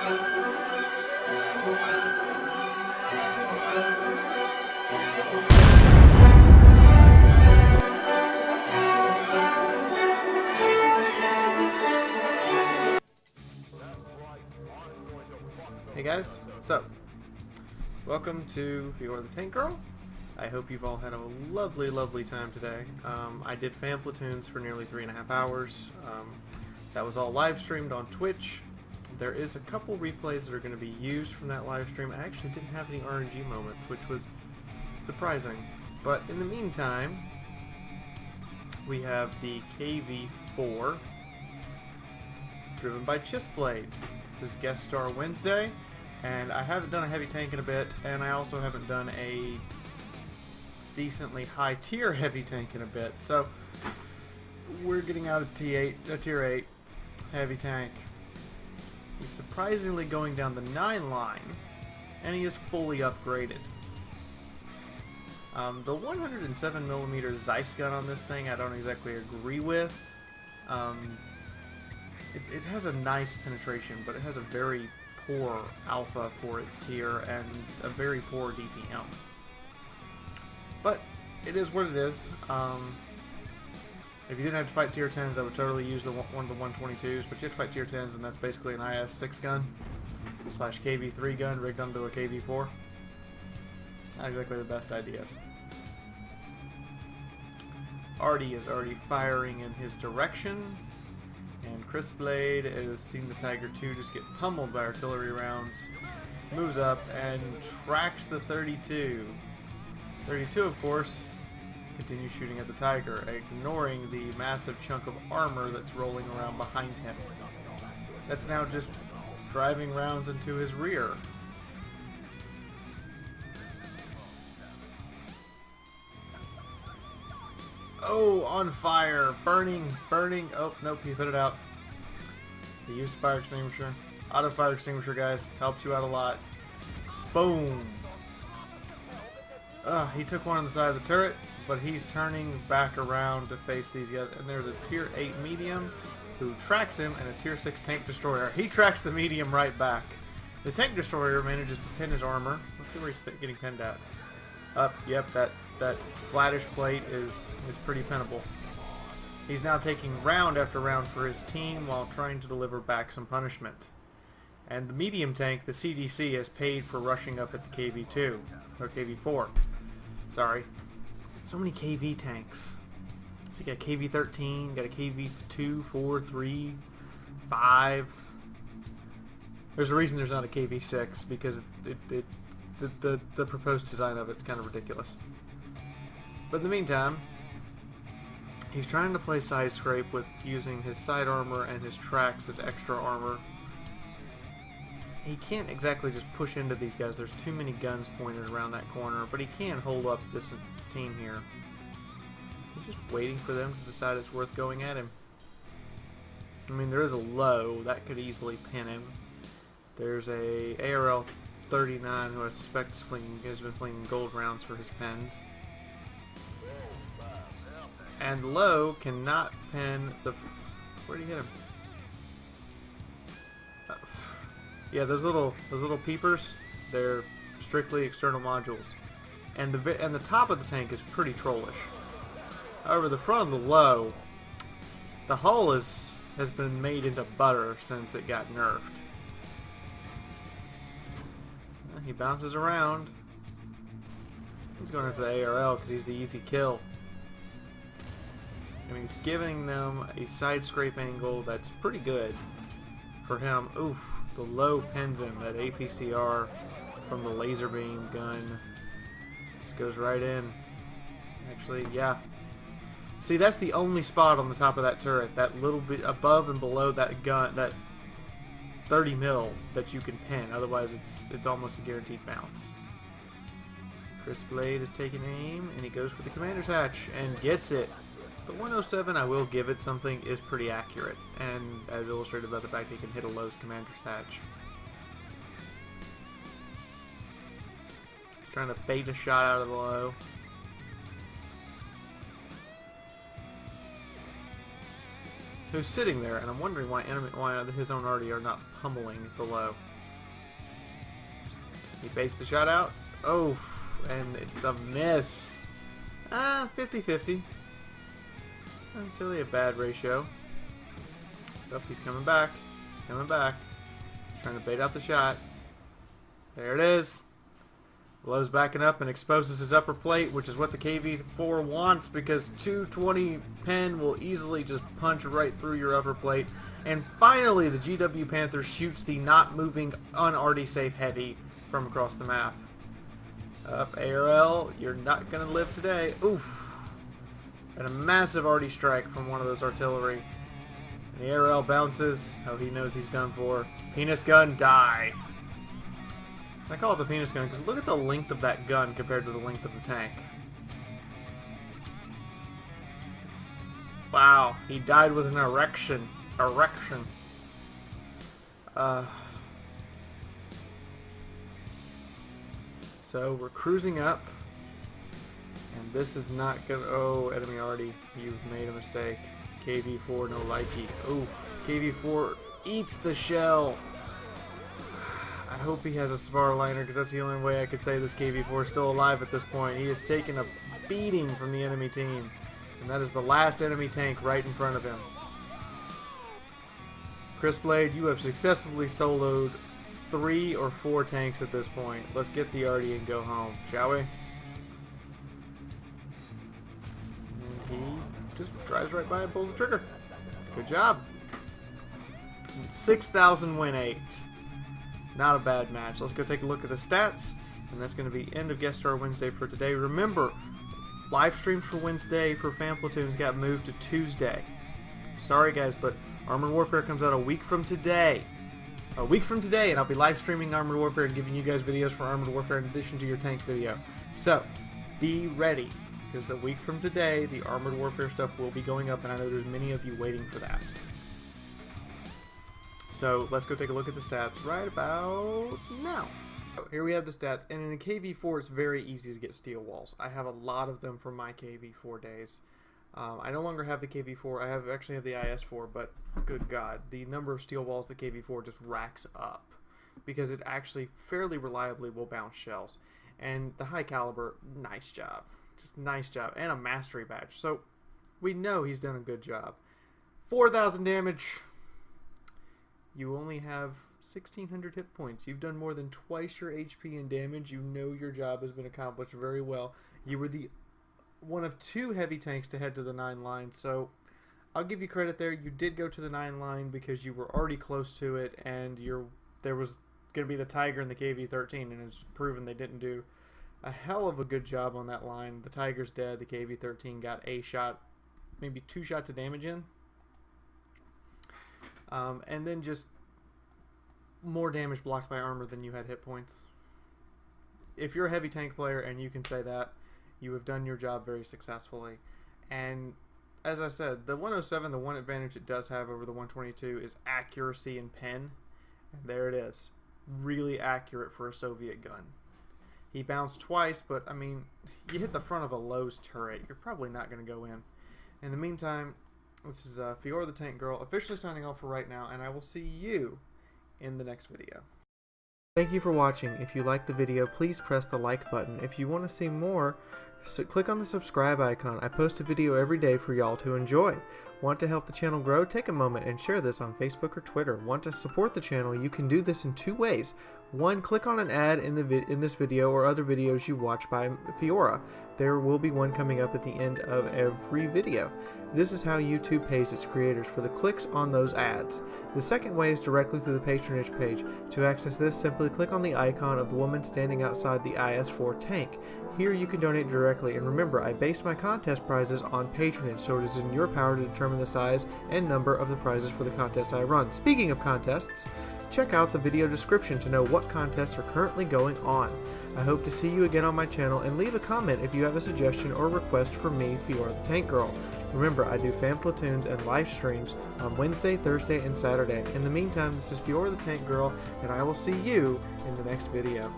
Hey guys, so welcome to Fiaura the Tank Girl. I hope you've all had a lovely time today. I did fan platoons for nearly 3.5 hours. That was all live streamed on Twitch. There is a couple replays that are going to be used from that live stream. I actually didn't have any RNG moments, which was surprising. But in the meantime, we have the KV-4 driven by Chissblade. This is guest star Wednesday, and I haven't done a heavy tank in a bit, and I also haven't done a decently high tier heavy tank in a bit. So we're getting out a tier 8 heavy tank. He's surprisingly going down the 9 line, and he is fully upgraded. The 107mm Zeiss gun on this thing I don't exactly agree with. It has a nice penetration, but it has a very poor alpha for its tier and a very poor DPM. But it is what it is. If you didn't have to fight tier 10s, I would totally use one of the 122s, but you have to fight tier 10s, and that's basically an IS-6 gun / KV-3 gun rigged onto a KV-4. Not exactly the best ideas. Artie is already firing in his direction, and Chissblade is seeing the Tiger II just get pummeled by artillery rounds, moves up and tracks the 32. 32, of course, continues shooting at the Tiger, ignoring the massive chunk of armor that's rolling around behind him. That's now just driving rounds into his rear. Oh, on fire, burning. Oh, nope, he put it out. He used fire extinguisher. Auto fire extinguisher, guys, helps you out a lot. Boom. He took one on the side of the turret, but he's turning back around to face these guys. And there's a tier 8 medium who tracks him, and a tier 6 tank destroyer. He tracks the medium right back. The tank destroyer manages to pin his armor. Let's see where he's getting pinned at. Yep, that flattish plate is pretty pinnable. He's now taking round after round for his team while trying to deliver back some punishment. And the medium tank, the CDC, has paid for rushing up at the KV-2, or KV-4. Sorry. So many KV tanks. So you got KV-13, got a KV-2, 4, 3, 5. There's a reason there's not a KV-6, because the proposed design of it's kind of ridiculous. But in the meantime, he's trying to play side scrape with using his side armor and his tracks as extra armor. He can't exactly just push into these guys. There's too many guns pointed around that corner, but he can hold up this team here. He's just waiting for them to decide it's worth going at him. I mean, there is a low that could easily pin him. There's a ARL 39 who I suspect has been flinging gold rounds for his pens. And low cannot pin the... Where'd he hit him? Yeah, those little peepers, they're strictly external modules. And the top of the tank is pretty trollish. However, the front of the low, the hull has been made into butter since it got nerfed. He bounces around. He's going after the ARL because he's the easy kill. I mean, he's giving them a side scrape angle that's pretty good for him. Oof, the low pins him. That APCR from the laser beam gun just goes right in. Actually, yeah. See, that's the only spot on the top of that turret. That little bit above and below that gun, that 30 mil that you can pin. Otherwise, it's almost a guaranteed bounce. Chissblade is taking aim, and he goes for the commander's hatch and gets it. The 107, I will give it something, is pretty accurate, and as illustrated by the fact he can hit a low's commander's hatch. He's trying to bait a shot out of the low. Who's sitting there, and I'm wondering why his own arty are not pummeling the low. He baits the shot out. Oh, and it's a miss. 50-50. Not necessarily a bad ratio. Oh, he's coming back. He's coming back. Trying to bait out the shot. There it is. Blows backing up and exposes his upper plate, which is what the KV-4 wants, because 220 pen will easily just punch right through your upper plate. And finally, the GW Panther shoots the not moving, un-arty safe heavy from across the map. Up, ARL, you're not going to live today. Oof. And a massive arty strike from one of those artillery. And the ARL bounces. Oh, he knows he's done for. Penis gun, die. I call it the penis gun because look at the length of that gun compared to the length of the tank. Wow, he died with an erection. So we're cruising up, and this is not gonna. Oh, enemy already. You've made a mistake. KV-4 no likey. Oh, KV-4 eats the shell. I hope he has a spar liner because that's the only way I could say this KV-4 is still alive at this point. He has taken a beating from the enemy team, and that is the last enemy tank right in front of him. Chris Blade, you have successfully soloed 3 or 4 tanks at this point. Let's get the arty and go home, shall we? And he just drives right by and pulls the trigger. Good job. 6,000 win 8. Not a bad match. Let's go take a look at the stats, and that's going to be end of Guest Star Wednesday for today. Remember, live streams for Wednesday for fan platoons got moved to Tuesday. Sorry guys, but Armored Warfare comes out a week from today. A week from today, and I'll be live streaming Armored Warfare and giving you guys videos for Armored Warfare in addition to your tank video. So, be ready, because a week from today, the Armored Warfare stuff will be going up, and I know there's many of you waiting for that. So let's go take a look at the stats right about now. Here we have the stats, and in a KV-4 it's very easy to get steel walls. I have a lot of them from my KV-4 days. I no longer have the KV-4, I actually have the IS-4, but good God, the number of steel walls the KV-4 just racks up because it actually fairly reliably will bounce shells. And the high caliber, nice job. Just nice job, and a mastery badge. So we know he's done a good job. 4,000 damage. You only have 1,600 hit points. You've done more than twice your HP and damage. You know your job has been accomplished very well. You were the one of 2 heavy tanks to head to the 9 line, so I'll give you credit there. You did go to the 9 line because you were already close to it, and there was going to be the Tiger and the KV-13, and it's proven they didn't do a hell of a good job on that line. The Tiger's dead. The KV-13 got a shot, maybe 2 shots of damage in. And then just more damage blocked by armor than you had hit points. If you're a heavy tank player and you can say that, you have done your job very successfully. And as I said, the 107, the one advantage it does have over the 122 is accuracy and pen. And there it is. Really accurate for a Soviet gun. He bounced twice, but I mean, you hit the front of a Lowe's turret, you're probably not going to go in. In the meantime, this is Fiaura the Tank Girl officially signing off for right now, and I will see you in the next video. Thank you for watching. If you liked the video, please press the like button. If you want to see more, click on the subscribe icon. I post a video every day for y'all to enjoy. Want to help the channel grow? Take a moment and share this on Facebook or Twitter. Want to support the channel? You can do this in 2 ways. 1, click on an ad in this video or other videos you watch by Fiaura. There will be one coming up at the end of every video. This is how YouTube pays its creators for the clicks on those ads. The second way is directly through the patronage page. To access this, simply click on the icon of the woman standing outside the IS-4 tank. Here you can donate directly, and remember, I base my contest prizes on patronage, so it is in your power to determine the size and number of the prizes for the contests I run. Speaking of contests, check out the video description to know what contests are currently going on. I hope to see you again on my channel, and leave a comment if you have a suggestion or request for me, Fiaura the Tank Girl. Remember, I do fan platoons and live streams on Wednesday, Thursday, and Saturday. In the meantime, this is Fiaura the Tank Girl, and I will see you in the next video.